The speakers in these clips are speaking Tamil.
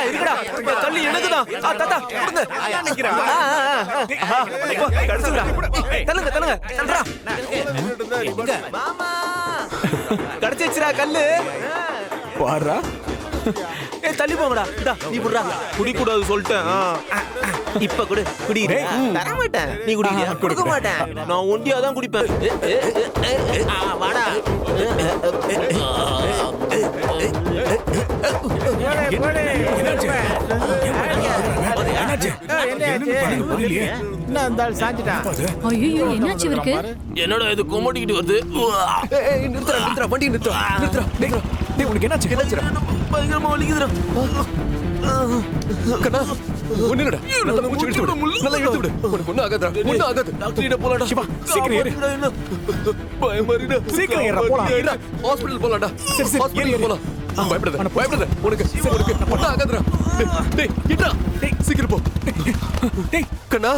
இருக்கடா தள்ளி எனக்குதான். தாத்தா கொடுங்க. தள்ளுங்க தள்ளுறா. மாமா கிடைச்சிச்சுடா கல்லு. பாரா தள்ளி போங்கடா. நீ குடுறா. குடிக்கூடாது சொல்லிட்டேன். இப்ப குடு. குடிக்கிறேன். தர மாட்டேன். நீ குடிக்கிறியா? கொடுக்க மாட்டேன். நான் ஒண்டியா தான் குடிப்பேன். வாடா. என்னடா இது கொமட்டிக்கிட்டு வருது? நிறுத்துறா வண்டி நிறுத்துறா. உனக்கு என்னாச்சு? பயங்கரமா வலிக்குதுடா. கண்ணா ஒண்ணுடா. நல்லா மூச்சு இழுத்து விடு. நல்லா இழுத்து விடு. உனக்கு ஒண்ணும் ஆகாதா? ஒண்ணும் ஆகாது. டாக்டர் கிட்ட போலாம்டா. சிவா சீக்கிரம் ஏறு. பயமா இருக்குடா. சீக்கிரம் ஏறா போலாம். ஹாஸ்பிடல் போலாம்டா. சரி ஹாஸ்பிடல் போலாம். பயப்படாத. உனக்கு ஒண்ணும் ஆகாதுடா. டேய் இட்ரா. டேய் சீக்கிரம் போ. டேய் கண்ணா.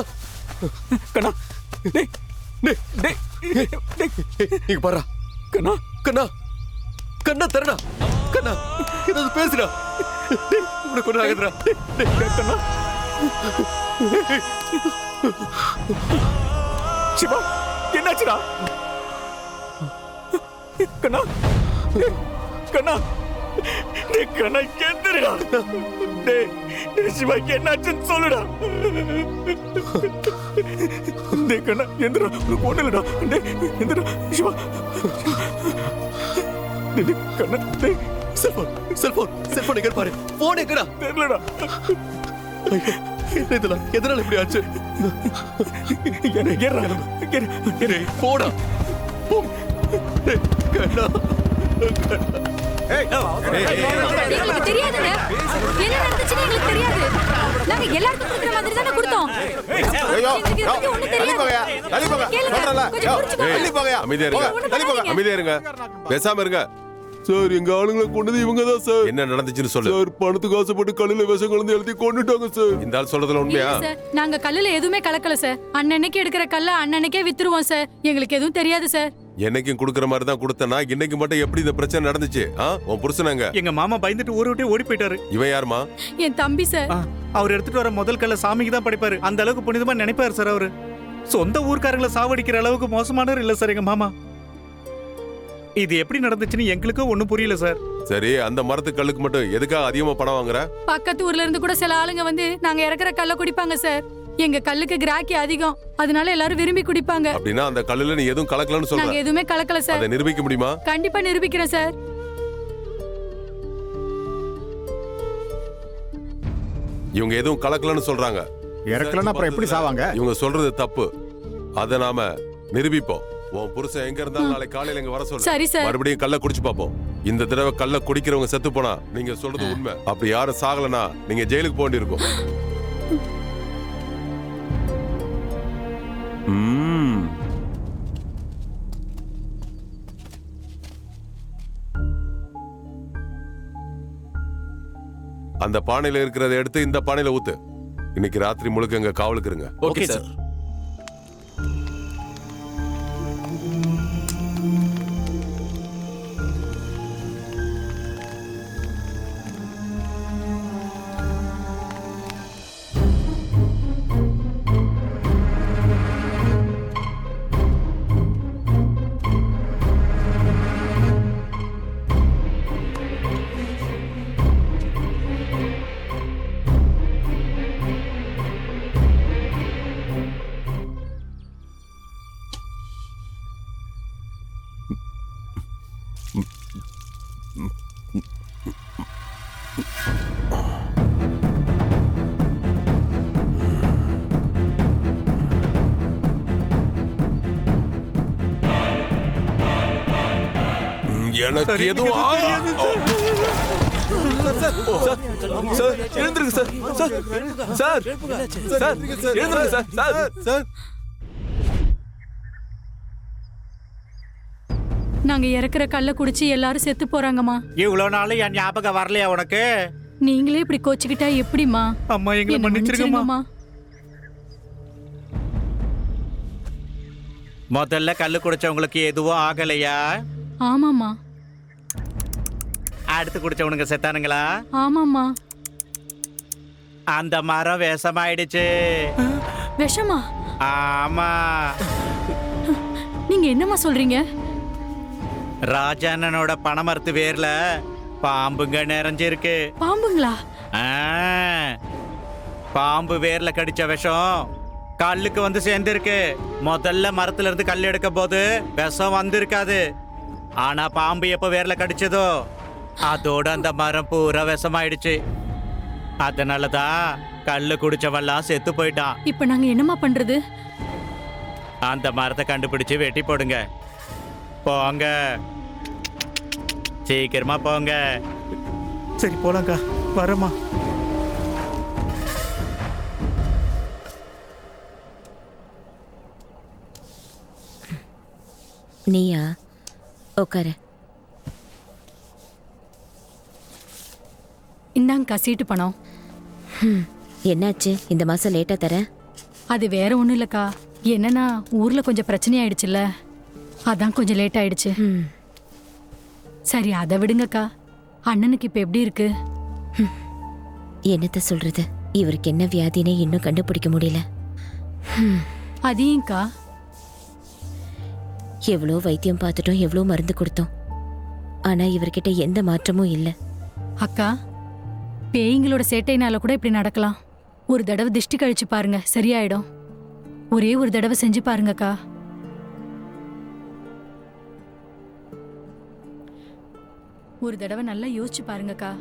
டேய் இங்க பாரு. கண்ணா தரடா. கண்ணா ஏதாவது பேசுடா. உனக்கு ஒண்ணு ஆகுதுடா. கண்ணா சிவா என்னாச்சுடா? கண்ணா கேந்துடா. சிவா என்னாச்சுன்னு சொல்லுடா. கண்ணா எந்திரா. உனக்கு ஒண்ணு இல்லடா. எந்திரா சிவா. கண்ணா செல்போன் எங்க பாரு. போன் எங்கடா? தெரியலடா. எதனால இப்படி ஆச்சு? போடா. கண்ணா எங்களுக்கு தெரியாதுங்க. என்ன நடந்துச்சுன்னு எங்களுக்கு தெரியாது. நாங்க எல்லாருக்கும் கொடுக்குற மாதிரி தானே கொடுத்தோம். அமைதியா இருங்க. பேசாம இருங்க. சார் எங்க ஆளுங்களை கொண்டது இவங்க தான் சார். என்ன நடந்துச்சுன்னு சொல்லு. சார் பணத்துக்கு ஆசைப்பட்டு கல்லுல விஷம் கலந்து எழுதி கொண்டுட்டாங்க சார். இந்த ஆள் சொல்றதுல உண்மையா? நாங்க கல்லுல எதுவுமே கலக்கல சார். அன்னன்னைக்கு எடுக்கிற கல்ல அன்னன்னைக்கே வித்துருவோம் சார். எங்களுக்கு எதுவும் தெரியாது சார். என்னைக்கும் குடுக்கற மாதிரி தான் கொடுத்தனா. இன்னைக்கு மட்டும் எப்படி இந்த பிரச்சனை நடந்துச்சு? உன் புருஷனாங்க? எங்க மாமா பயந்துட்டு ஊரை விட்டு ஓடி போயிட்டாரு. இவன் யாருமா? என் தம்பி சார். அவர் எடுத்துட்டு வர முதல் கல்ல சாமிக்கு தான் படைப்பாரு. அந்த அளவுக்கு புனிதமா நினைப்பாரு சார். அவரு சொந்த ஊர்க்காரங்களை சாவடிக்கிற அளவுக்கு மோசமானவர் இல்ல சார் எங்க மாமா. இது எப்படி நடந்துச்சுன்னு எங்களுக்கும் ஒண்ணும் புரியல சார். சரி அந்த மரத்து கல்லுக்கு மட்டும் எதுக்காக அதிகமா பணம் வாங்குற? பக்கத்து ஊர்ல இருந்து கூட சில ஆளுங்க வந்து நாங்க இறக்குற கல்ல குடிப்பாங்க சார். எங்க கல்லுக்கு கிராக்கி அதிகம். அதனால எல்லாரும் விரும்பி குடிப்பாங்க. அப்படின்னா அந்த கல்லுல நீ எதுவும் கலக்கலன்னு சொல்ற? நாங்க எதுவுமே கலக்கல சார். அதை நிரூபிக்க முடியுமா? கண்டிப்பா நிரூபிக்கிறேன் சார். இவங்க எதுவும் கலக்கலன்னு சொல்றாங்க. இறக்கலன்னா அப்புறம் எப்படி சாவாங்க? இவங்க சொல்றது தப்பு. அதை நாம நிரூபிப்போம். உன் புருஷன் எங்க இருந்தாலும் நாளை காலையில இங்க வர சொல்லு. சரி சார். மறுபடியும் கல்ல குடிச்சு பாப்போம். இந்த தடவை கல்ல குடிக்கிறவங்க செத்து போனா நீங்க சொல்றது உண்மை. அப்படி யாரும் சாகலனா நீங்க ஜெயிலுக்கு போக வேண்டியிருக்கும். அந்த பானையில இருக்கிறத எடுத்து இந்த பானையில ஊத்து. இன்னைக்கு ராத்திரி முழுக்க எங்க காவலுக்கு இருங்க. Okay sir. எனக்கு எதுவும் எழுந்திருக்கு சார். சார் எழுந்திருக்கு சார். நாங்க இறக்குற கல்ல குடிச்சு எல்லாரும் செத்து போறாங்கம்மா. இவ்வளவு நாள் என் ஞாபகம் வரலையா உனக்கு? நீங்களே இப்படி கோச்சுக்கிட்டா எப்படிமா? அம்மா எங்களை மன்னிச்சிருங்கம்மா. முதல்ல கல்லு குடிச்சவங்களுக்கு எதுவும் ஆகலையா? ஆமாம்மா. அடுத்து குடிச்சவனுங்க செத்தானுங்களா? ஆமாம்மா. அந்த மரம் விஷமாயிடுச்சு. விஷமா? ஆமா, நீங்க என்னம்மா சொல்றீங்க? ராஜாண்ணனோட பனைமரத்து வேர்ல பாம்புங்க நிறைஞ்சிருக்கு. பாம்புங்களா? ஆ, பாம்பு வேர்ல கடிச்ச விஷம் கல்லுக்கு வந்து சேர்ந்திருக்கு. முதல்ல மரத்துல இருந்து கல் எடுக்க போது விஷம் வந்திருக்காது. ஆனா பாம்பு எப்ப வேர்ல கடிச்சதோ அதோட அந்த மரம் பூரா விஷமாயிடுச்சு. அதனாலதான் கல்லு குடிச்சவெல்லாம் செத்து போயிட்டான். இப்ப நாங்க என்னம்மா பண்றது? அந்த மரத்தை கண்டுபிடிச்சு வெட்டி போடுங்க. போங்க, சீக்கிரமா போங்க. சரி போலாங்க, வரமா. நீயா? உட்காரு. இந்தாங்கக்கா சீட்டு பணம். என்னாச்சு இந்த மாசம் லேட்டா தர? அது வேற ஒண்ணும் இல்லக்கா, என்னன்னா ஊர்ல கொஞ்சம் பிரச்சனை ஆயிடுச்சுல்ல, அதான் கொஞ்சம் லேட் ஆயிடுச்சு. சரி அதை விடுங்கக்கா. அண்ணனுக்கு இப்ப எப்படி இருக்கு? என்னத்த சொல்றது, இவருக்கு என்ன வியாதினே இன்னும் கண்டுபிடிக்க முடியல. அதையும்க்கா எவ்வளோ வைத்தியம் பார்த்துட்டோம், எவ்வளோ மருந்து கொடுத்தோம், ஆனா இவர்கிட்ட எந்த மாற்றமும் இல்லை. அக்கா, பேய்களோட சேட்டையினால கூட இப்படி நடக்கலாம். ஒரு தடவை திஷ்டி கழிச்சு பாருங்க, சரியாயிடும். ஒரே ஒரு தடவை செஞ்சு பாருங்கக்கா. ஒரு தடவை நல்லா யோசிச்சு பாருங்கக்கா.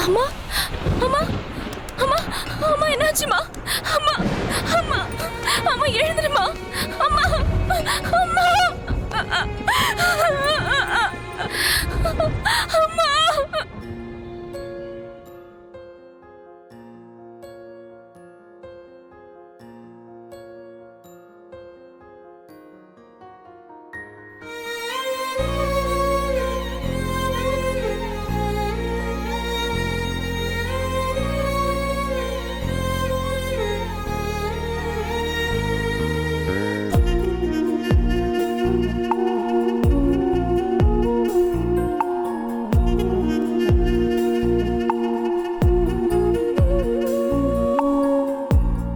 அம்மா அம்மா அம்மா அம்மா என்னாச்சுமா? அம்மா அம்மா அம்மா எழுந்துருமா? அம்மா அம்மா அம்மா.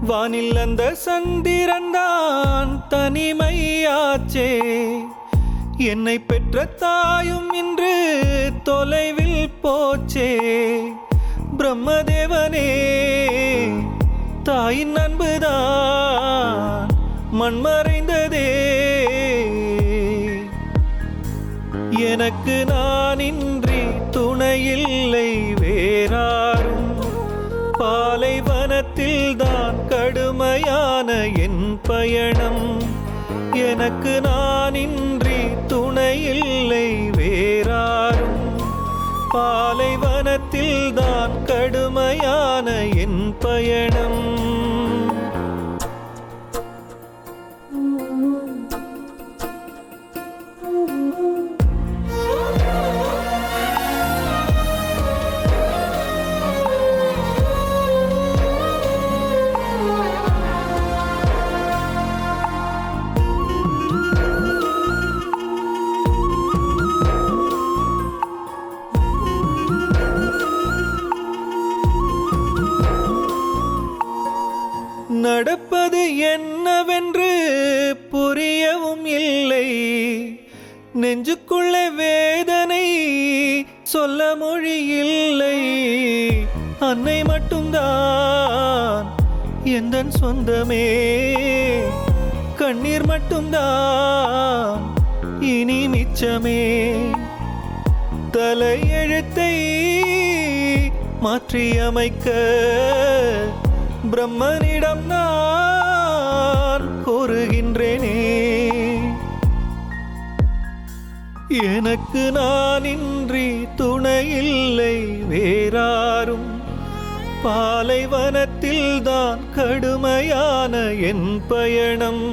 வானில் அந்த சந்திரன்தான் தனிமையாச்சே, என்னை பெற்ற தாயும் இன்று தொலைவில் போச்சே. பிரம்மதேவனே, தாயின் அன்புதான் மண்மறைந்ததே. எனக்கு நான் இன்றி துணையில்லை வேறாரும், பாலைவனத்தில் தான் கடுமையான என் பயணம். எனக்கு நான் இன்றி துணையில்லை வேறாரும், பாலைவனத்தில் தான் கடுமையான என் பயணம். நடப்பது என்னவென்று புரியவும் இல்லை, நெஞ்சுக்குள்ளே வேதனை சொல்ல மொழி இல்லை. அன்னை மட்டும்தான் எந்தன் சொந்தமே, கண்ணீர் மட்டும்தான் இனி மிச்சமே. தலையெழுத்தை மாற்றியமைக்க பிரம்மனிடம் நான் கோருகின்றேனே. எனக்கு நான் இன்றி துணையில்லை வேறாரும், பாலைவனத்தில் தான் கடுமையான என் பயணம்.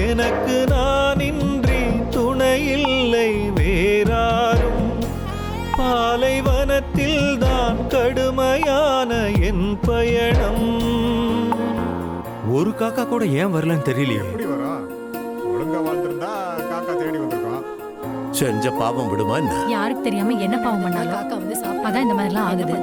எனக்கு நான் இன்றி துணையில்லை வேறாரும், பாலைவனத்தில் தான் கடுமையான என் பயணம். ஒரு காக்கா கூட ஏன் வரலன்னு தெரியலையே. எப்படி வரும்? ஒழுங்கா வாழ்ந்திருந்தா காக்கா தேடி வந்திருக்கோம். செஞ்ச பாவம் விடுமா என்ன? யாருக்கு தெரியாம என்ன பாவம் பண்ணாலும் காக்கா வந்து அதான் இந்த மாதிரிலாம் ஆகுது.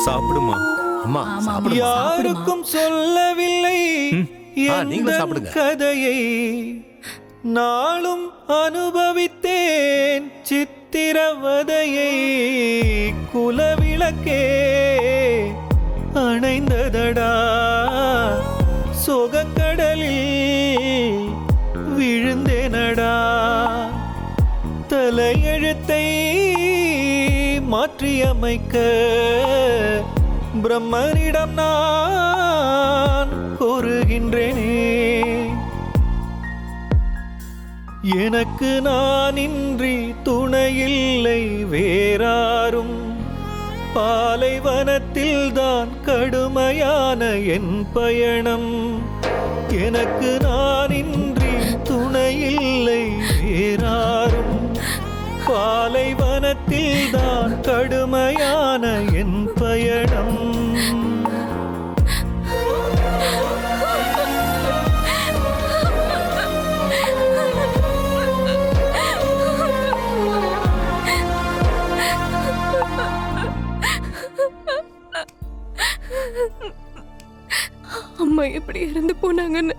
சாப்பிடுமா அம்மா ஆமா, சாப்பிடுமா. யாருக்கும் சொல்லவில்லை நீங்களும் எந்த சாப்பிடுங்க. கதையை நாளும் அனுபவித்தேன் சித்திரவதையை. குலவிளக்கே அணைந்ததடா சோகக்கடலில் விழுந்தேனடா. தலையெழுத்தை மாற்றியமைக்க பிரம்மனிடம் நான் கோருகின்றேனே. எனக்கு நான் இன்றி துணையில்லை வேறாரும், பாலைவனத்தில் தான் கடுமையான என் பயணம். எனக்கு நான் இன்றி துணையில்லை வேறாரும், பாலைவனத்தில் தான் கடுமையான என் பயணம். அம்மா எப்படி இறந்து போனாங்கன்னு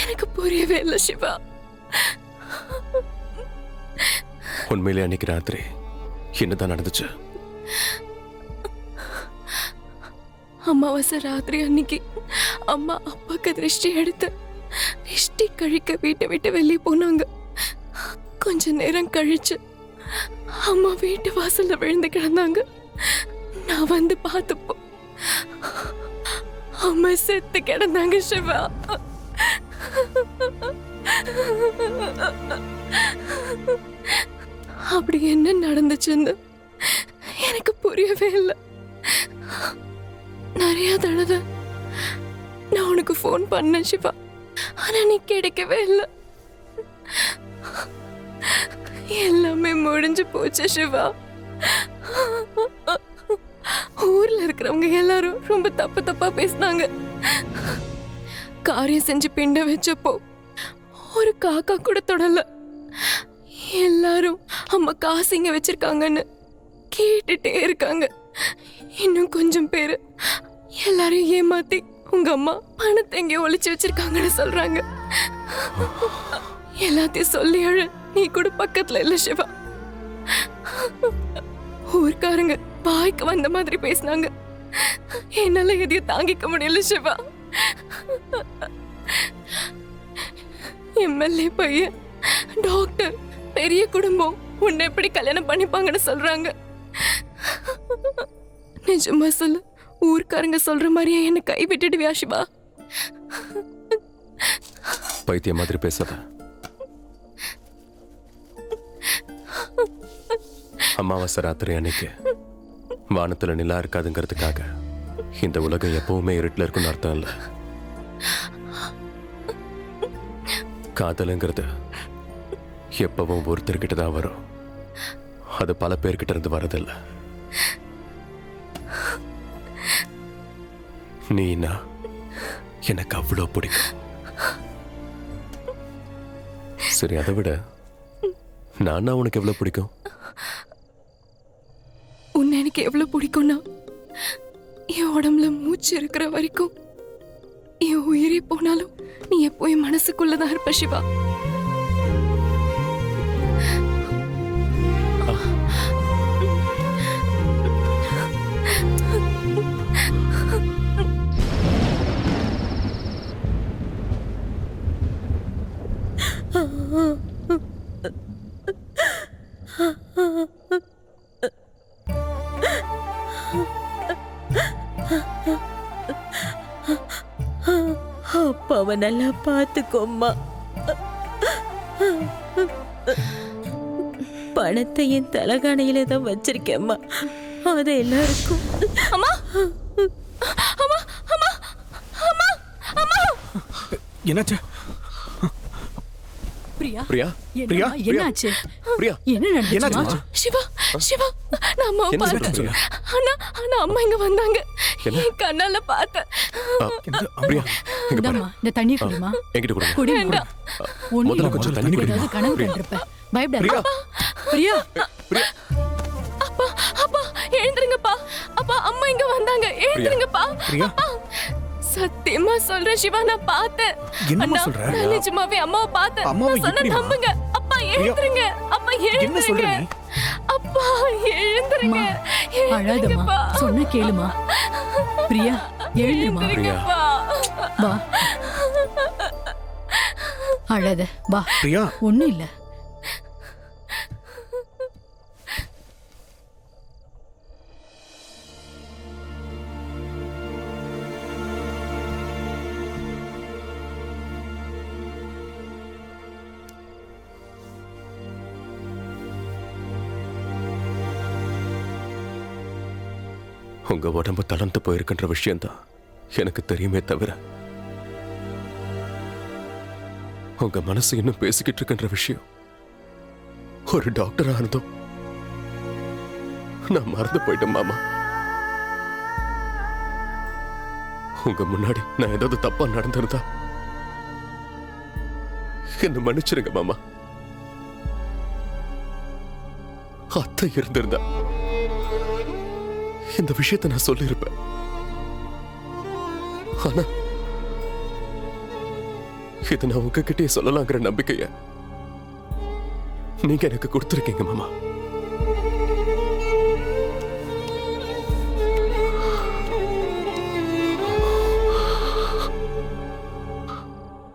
எனக்கு புரியவே இல்லை சிவா. உண்மையிலே அன்னைக்கு ராத்திரி என்னதான் நடந்துச்சு? அமாவாசை ராத்திரி அன்னைக்கு அம்மா அப்பாக்கு திருஷ்டி எடுத்து திருஷ்டி கழிக்க வீட்டை விட்டு வெளியே போனாங்க. கொஞ்ச நேரம் கழிச்சு அம்மா வீட்டு வாசல்ல விழுந்து கிடந்தாங்க. நான் வந்து பார்த்தப்போ அம்மா செத்து கிடந்தாங்க சிவா. அப்படி என்ன நடந்துச்சுன்னு எனக்கு புரியவே இல்லை. நிறைய தடவை நான் உனக்கு ஃபோன் பண்ணேன் சிவா, ஆனா நீ கிடைக்கவே இல்லை. எல்லாமே முடிஞ்சு போச்சு சிவா. ஊர்ல இருக்கிறவங்க எல்லாரும் ரொம்ப தப்பு தப்பா பேசினாங்க. காரியம் செஞ்சு பிண்ட வச்சப்போ ஒரு காக்கா கூட தொடல. எல்லாரும் அம்மா காசு இங்க வச்சிருக்காங்கன்னு கேட்டுட்டே இருக்காங்க. இன்னும் கொஞ்சம் பேரு எல்லாரும் ஏமாத்தி உங்க அம்மா பணத்தை எங்கேயோ ஒளிச்சு வச்சிருக்காங்கன்னு சொல்றாங்க. எல்லாத்தையும் சொல்லி அழ நீ கூட பக்கத்துல இல்ல சிவா. ஊர்க்காரங்க வாய்க்கு வந்த மாதிரி பேசினாங்க. என்னால எதையும் தாங்கிக்க முடியல சிவா. எம்எல்ஏ பையன், டாக்டர், பெரிய குடும்பம் உன்னை எப்படி கல்யாணம் பண்ணிப்பாங்கன்னு சொல்றாங்க. நிஜமா சொல்லு, ஊர்க்காரங்க சொல்ற மாதிரியே என்ன கை விட்டுடுவியா சிவா? பைத்திய மாதிரி பேசாத. அமாவாசை ராத்திரி அன்னைக்கு வானத்துல நிலா இருக்காதுங்கிறதுக்காக இந்த உலகம் எப்பவுமே இருட்டில் இருக்குன்னு அர்த்தம் இல்லை. காதலுங்கிறது எப்பவும் ஒருத்தர்கிட்ட தான் வரும். அது பல பேர்கிட்ட இருந்து வரதில்லை. நீனா எனக்கு அவ்வளோ பிடிக்கும். சரி, அதை விட நானா உனக்கு எவ்வளவு பிடிக்கும்? உன்னை எனக்கு எவ்வளவு பிடிக்கும்னா, என் உடம்புல மூச்சு இருக்கிற வரைக்கும், என் உயிரே போனாலும் நீ எப்போ என் மனசுக்குள்ளதான் இருப்ப சிவா. அப்பாவை நல்லா பார்த்துக்கோம்மா. பணத்தை என் தலகாணையில தான் வச்சிருக்கேம்மா. அது எல்லாருக்கும். அம்மா அம்மா அம்மா அம்மா அம்மா. என்னாச்சு? பிரியா பிரியா பிரியா, என்னாச்சு? பிரியா என்ன நடந்துச்சுமா? என்னாச்சு? சிவா சிவா, நான் அம்மாவை என்ன பார்த்தேன். சொல்ற? ஆனா அம்மா இங்க வந்தாங்க. என் கண்ணால பார்த்தேன். பிரியா இங்க பாரு. இந்தாம்மா, இந்த தண்ணி குடிமா. என்கிட்ட கொடுங்க. குடி. வேண்டாம். முதல்ல கொஞ்சம் தண்ணி குடி. ஏதாவது கனவு கண்டிருப்ப. பயப்படாத. பிரியா பிரியா, பிரியா அப்பா அப்பா எழுந்திருங்கப்பா. அப்பா அம்மா இங்க வந்தாங்க. எழுந்திருங்கப்பா. பிரியா. அப்பா, சத்தியமா சொல்றேன் சிவா, நான் பார்த்தேன். என்னம்மா அண்ணா, சொல்ற? நான் நிஜமாவே அம்மாவை பார்த்தேன். அம்மாவை நான் சொன்ன எப்படிம்மா? நம்புங்க. அப்பா எழுந்திருங்க. அப்பா என்ன சொல்ற எழுந்திருங்க. நீ? அப்பா எழுந்திருங்க. அம்மா, அழாதம்மா. எழுந்திருங்கப்பா. சொன்னா கேளுமா. பிரியா, எழுந்துமா. எழுந்திருங்கப்பா. வா. அழாத. வா. பிரியா, ஒண்ணும் இல்ல. உங்க உடம்பு தளர்ந்து போயிருக்கின்ற விஷயம்தான் எனக்கு தெரியுமே தவிர உங்க மனசு இன்னும் பேசிக்கிட்டு இருக்கின்ற விஷயம் ஒரு டாக்டரா இருந்தோம் நான் மறந்து போயிட்டேன் மாமா. உங்க முன்னாடி நான் ஏதாவது தப்பா நடந்திருந்தா என்ன மன்னிச்சிருங்க மாமா. அத்தை இருந்திருந்தா இந்த விஷயத்தை நான் சொல்லியிருப்பேன். ஆனா இது நான் உங்ககிட்டயே சொல்லலாங்கிற நம்பிக்கைய நீங்க எனக்கு கொடுத்துருக்கீங்க மாமா.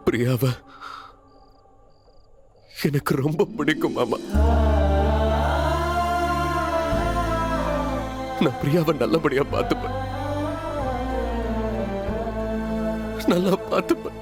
பிரியாவ எனக்கு ரொம்ப பிடிக்கும் மாமா. நான் பிரியாவை நல்லபடியா பார்த்துப்பேன், நல்லா பார்த்துப்பேன்.